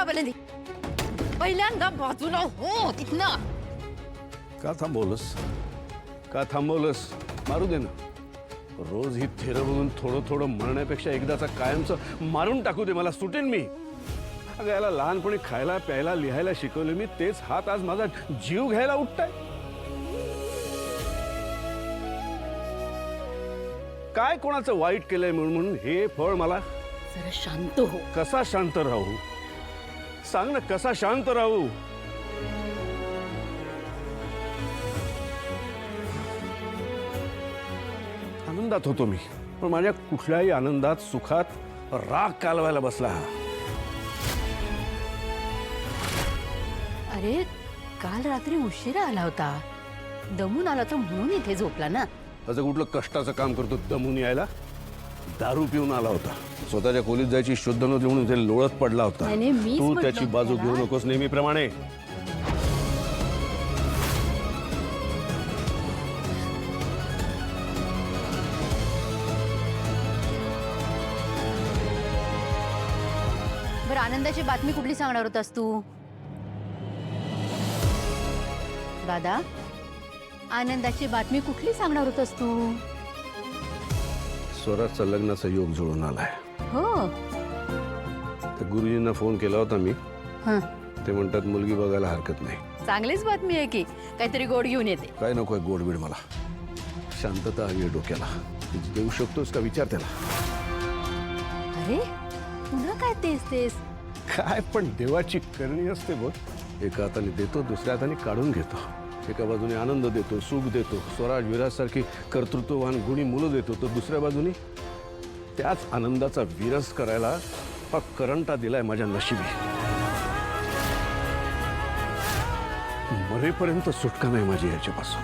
बलंदी पहिल्यांदा बाजूला हो तिथनं. का थांबवलंस मारू दे ना. रोज ही थेरं बघून थोडं थोडं मरण्यापेक्षा एकदाचा कायमचं मारून टाकू दे, मला सुटेन मी. अगं याला लहानपणी खायला प्यायला लिहायला शिकवले मी, तेच हात आज माझा जीव घ्यायला उठताय. काय कोणाचं वाईट केलंय म्हणून हे फळ मला. जरा शांत हो. कसा शांत राहू सांग ना, कसा शांत राहू. आनंदात होतो मी, पण माझ्या कुठल्याही आनंदात सुखात राग कालवायला बसला हा. अरे काल रात्री उशिरा आला होता, दमून आला तर म्हणून इथे झोपला ना. असं कुठलं कष्टाचं काम करतो दमून यायला. दारू पिऊन आला होता, स्वतःच्या खोलीत जायची शुद्ध नव्हती म्हणून इथे लोळत पडला होता. नाही, मीच तू म्हटलं त्याची बाजू त्याला. घेऊ नकोस नेहमीप्रमाणे. बरं आनंदाची बातमी कुठली सांगणार होतास तू दादा? आनंदाची बातमी कुठली सांगणार होतास तू? स्वराजचा लग्नाचा योग जुळून आलाय. हो. तर गुरुजींना फोन केला होता मी. हं. ते म्हणतात मुलगी बघायला हरकत नाही. चांगलीच बातमी आहे की, काहीतरी गोड घेऊन येते. काय नकोय गोडबीड मला. शांतता हवी आहे डोक्याला. देऊ शकतोस का विचार त्याला. अरे पुन्हा काय तेच तेच. काय पण देवाची करणी असते बघ. एका हाताने देतो, दुसऱ्या हाताने काढून घेतो. एका बाजूने आनंद देतो, सुख देतो, स्वराज विराजसारखी कर्तृत्ववान गुणी मुलं देतो, तर दुसऱ्या बाजूने त्याच आनंदाचा विरस करायला हा करंटा दिलाय माझ्या नशिबी. मरेपर्यंत सुटका नाही माझी याच्यापासून.